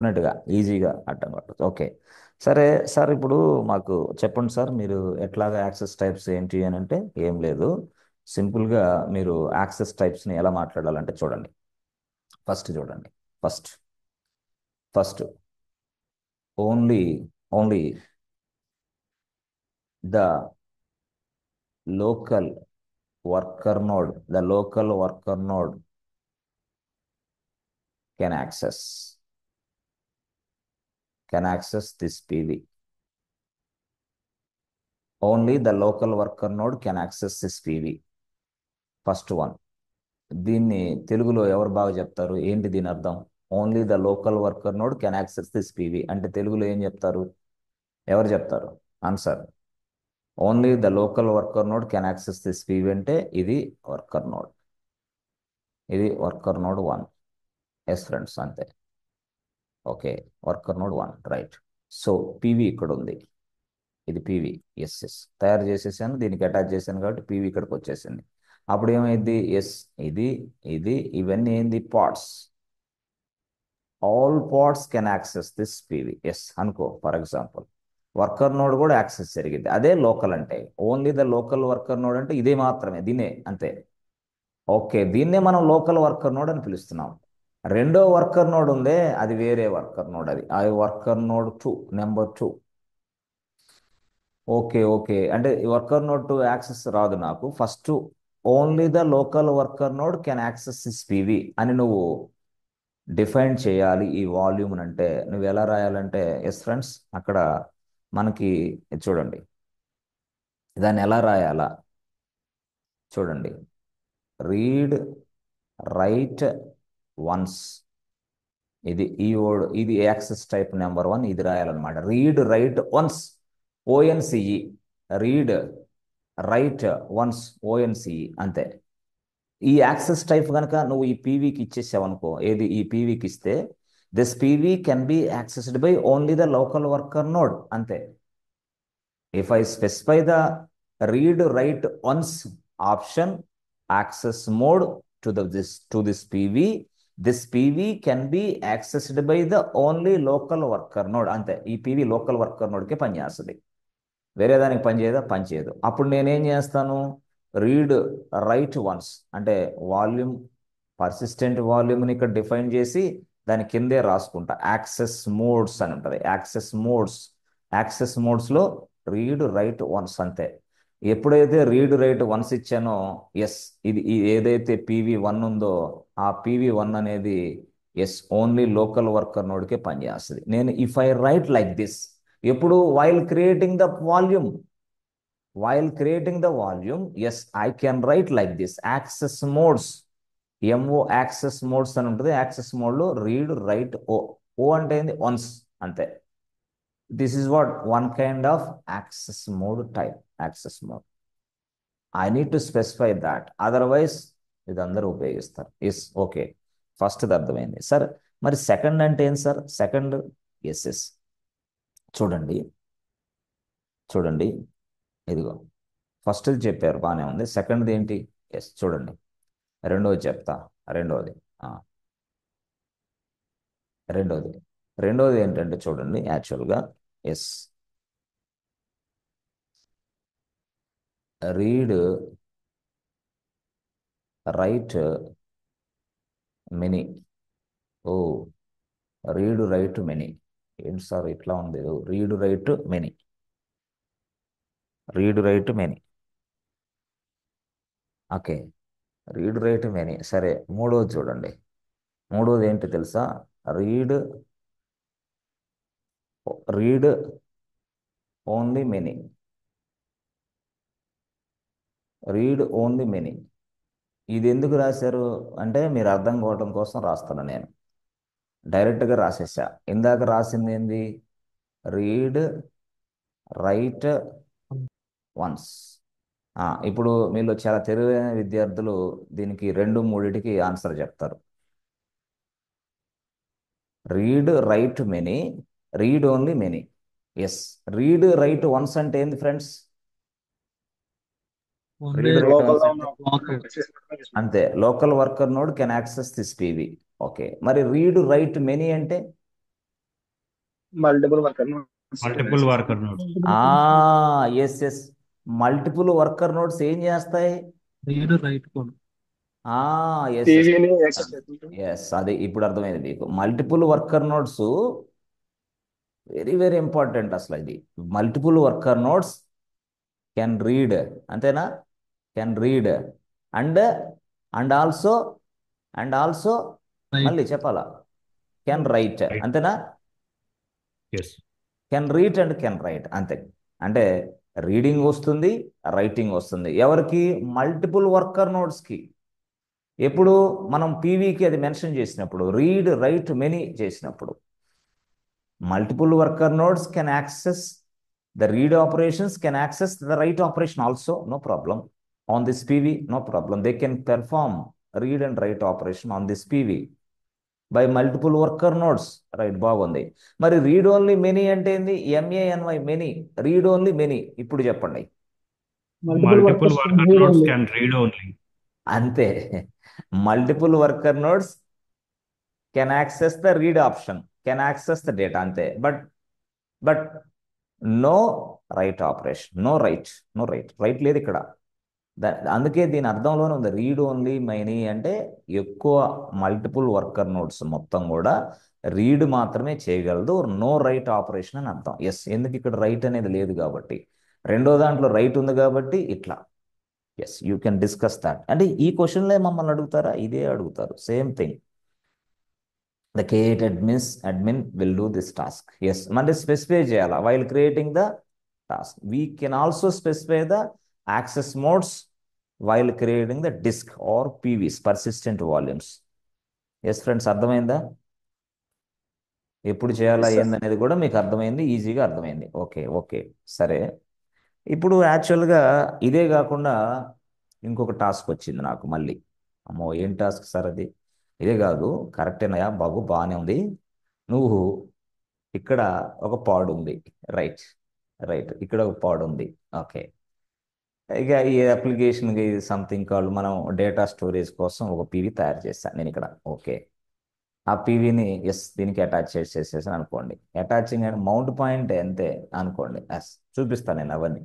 డెఫినెట్గా ఈజీగా అర్థం పట్టదు. ఓకే, సరే సార్, ఇప్పుడు మాకు చెప్పండి సార్, మీరు ఎట్లాగా యాక్సెస్ టైప్స్ ఏంటి అని అంటే ఏం లేదు, సింపుల్గా మీరు యాక్సెస్ టైప్స్ని ఎలా మాట్లాడాలంటే చూడండి. ఫస్ట్ చూడండి. First first only only the local worker node can access this PV. Only the local worker node can access this PV. First one. దీన్ని తెలుగులో ఎవరు బాగా చెప్తారు? ఏంటి దీని అర్థం? Only the local worker node can access this PV అంటే తెలుగులో ఏం చెప్తారు? ఎవరు చెప్తారు answer? Only the local worker node can access this PV అంటే ఇది వర్కర్ నోడ్. ఇది వర్కర్ నోడ్ 1. ఎస్ ఫ్రెండ్స్, అంతే. Okay, worker node 1 right. So PV ఇక్కడ ఉంది, ఇది PV. ఎస్ ఎస్, తయారు చేసేసాను, దీనికి అటాచ్ చేశాను కాబట్టి PV ఇక్కడికి వచ్చేసింది. అప్పుడు ఏమైంది? ఎస్, ఇది ఇది ఇవన్నీ ఏంది? Parts. All parts can access this PV. Yes అనుకో, ఫర్ ఎగ్జాంపుల్ వర్కర్ నోడ్ కూడా యాక్సెస్ జరిగింది. అదే లోకల్ అంటే. Only the local worker node అంటే ఇదే మాత్రమే, దీనే అంతే. ఓకే, దీన్నే మనం లోకల్ వర్కర్ నోడ్ అని పిలుస్తున్నాం. రెండో వర్కర్ నోడ్ ఉందే, అది వేరే వర్కర్ నోడ్. అది worker node 2, number 2. Okay okay, అంటే వర్కర్ నోడ్ టు యాక్సెస్ రాదు నాకు. First only the local worker node can access this PV అని నువ్వు డిఫైన్ చేయాలి ఈ వాల్యూమ్ అంటే. నువ్వు ఎలా రాయాలంటే, ఎస్ ఫ్రెండ్స్, అక్కడ మనకి చూడండి, దాన్ని ఎలా రాయాలా చూడండి. Read write once. ఇది యాక్సెస్ టైప్ నెంబర్ 1. ఇది రాయాలన్నమాట. Read write once, ONCE. Read write once, ONCE, అంతే. ఈ యాక్సెస్ టైప్ కనుక నువ్వు ఈ PVకి ఇచ్చేసావు అనుకో, ఏది ఈ PVకి ఇస్తే, this PV can be accessed by only the local worker node, అంతే. If I specify the read write once option access mode to this PV can be accessed by the only local worker node, అంతే. ఈ PV local worker నోడ్కే పనిచేస్తుంది, వేరే దానికి పనిచేయదా? పనిచేయదు. అప్పుడు నేనేం చేస్తాను? రీడ్ రైట్ వన్స్ అంటే వాల్యూమ్, పర్సిస్టెంట్ వాల్యూమ్ని ఇక్కడ డిఫైన్ చేసి దాని కిందే రాసుకుంటా. యాక్సెస్ మోడ్స్ అని ఉంటుంది. యాక్సెస్ మోడ్స్లో రీడ్ రైట్ వన్స్, అంతే. ఎప్పుడైతే రీడ్ రైట్ వన్స్ ఇచ్చానో, ఎస్, ఏదైతే PV1 ఉందో ఆ PV1 అనేది ఎస్ ఓన్లీ లోకల్ వర్కర్ నోడ్కే పనిచేస్తుంది. నేను if I write like this, ఎప్పుడు while creating the volume, yes I can write like this. Access modes, access modes అని ఉంటుంది. యాక్సెస్ మోడ్లో రీడ్ రైట్ ఓ అంటే ఏంది? వన్స్, అంతే. This is what one kind of access mode type. Access mode I need to specify that, otherwise ఇది అందరూ ఉపయోగిస్తారు. Yes okay, ఫస్ట్ది అర్థమైంది సార్. మరి సెకండ్ అంటే ఏంటి సార్? సెకండ్, ఎస్ ఎస్, చూడండి చూడండి, ఇదిగో ఫస్ట్ది చెప్పారు, బాగానే ఉంది. సెకండ్ది ఏంటి? ఎస్ చూడండి, రెండోది చెప్తా. రెండోది ఆ, రెండోది రెండోది ఏంటంటే చూడండి, యాక్చువల్గా ఎస్ రీడ్ రైట్ మెనీ. ఓ, రీడ్ రైట్ మెనీ. ఏంటి సార్ ఇట్లా ఉంది? Read write many, read write many. Okay, read write many, సరే. మూడోది చూడండి. మూడోది ఏంటి తెలుసా? Read read only many. Read only many. ఇది ఎందుకు రాశారు అంటే మీరు అర్థం కావటం కోసం రాస్తాను నేను. డైరెక్ట్గా రాసేసా. ఇందాక రాసింది ఏంది? Read write once. ఇప్పుడు మీలో చాలా తెలివైన విద్యార్థులు దీనికి రెండు మూడిటికి ఆన్సర్ చెప్తారు. Read write many, read only many. Yes, read write once అంటే ఏంది friends? Only read write once అంటే లోకల్. అంతే, local worker node can access this PV. Okay, మరి రీడ్ రైట్ మెనీ అంటే multiple worker notes multiple worker nodes. Yes yes, multiple worker nodes ఏం చేస్తాయి? Read write code. Yes yes టీవీని access చేస్తుంటాం. Yes, అది ఇప్పుడు అర్థమైంది మీకు. Multiple worker nodes very very important అసలు. ఇది multiple worker nodes can read, అంతేనా? Can read and and also and also write. మళ్ళీ చెప్పాలా? Can write, write. అంతేనా? Yes. Can read and can write, అంతే. అంటే రీడింగ్ వస్తుంది, రైటింగ్ వస్తుంది. ఎవరికి? మల్టిపుల్ వర్కర్ నోడ్స్కి. ఎప్పుడు మనం పీవీకి అది మెన్షన్ చేసినప్పుడు, రీడ్ రైట్ మెనీ చేసినప్పుడు. మల్టిపుల్ వర్కర్ nodes can access the read operations, can access the write operation also, no problem. On this PV, no problem. They can perform read and write operation on this PV by multiple worker nodes. Right, బాగుంది. మరి read only many అంటే ఏంది? MANY many, read only many. ఇప్పుడు చెప్పండి. Multiple multiple workers can worker read nodes only. Can read only. అంతే. Multiple worker nodes can access the read option, can access the data, అంతే. But no write operation, no write, no write, write లేదు ఇక్కడ. అందుకే దీని అర్థంలోనే ఉంది. Read only మైనీ అంటే ఎక్కువ multiple worker nodes మొత్తం కూడా రీడ్ మాత్రమే చేయగలదు, నో రైట్ ఆపరేషన్ అని అర్థం. ఎస్, ఎందుకు ఇక్కడ రైట్ అనేది లేదు కాబట్టి. రెండో దాంట్లో రైట్ ఉంది కాబట్టి ఇట్లా. Yes, you can discuss that. అంటే ఈ క్వశ్చన్లే మమ్మల్ని అడుగుతారా? ఇదే అడుగుతారు, same thing. The K8 admin will do this task. Yes, అంటే స్పెసిఫై చేయాలా while creating the task. We can also specify the access modes while creating the disk or PVs, persistent volumes. Yes friends, అర్థమైందా? ఎప్పుడు చేయాలా yes sir. ఏందనేది కూడా మీకు అర్థమైంది, ఈజీగా అర్థమైంది. ఓకే ఓకే, సరే. ఇప్పుడు యాక్చువల్గా ఇదే కాకుండా ఇంకొక టాస్క్ వచ్చింది నాకు మళ్ళీ. అమ్మో, ఏం టాస్క్ సార్ అది? ఇదే కాదు, కరెక్టేనయా బాబు, బాగానే ఉంది. నువ్వు ఇక్కడ ఒక పాడ్ ఉంది, రైట్? రైట్, ఇక్కడ ఒక పాడ్ ఉంది. ఓకే. ఇక ఈ అప్లికేషన్కి సంథింగ్ కాల్, మనం డేటా స్టోరేజ్ కోసం ఒక పీవీ తయారు చేస్తాను నేను ఇక్కడ. ఓకే. ఆ పీవీని ఎస్ దీనికి అటాచ్ చేసేసాను అనుకోండి. అటాచింగ్ అండ్ మౌంట్ పాయింట్ అంతే అనుకోండి. ఎస్, చూపిస్తాను నేను అవన్నీ.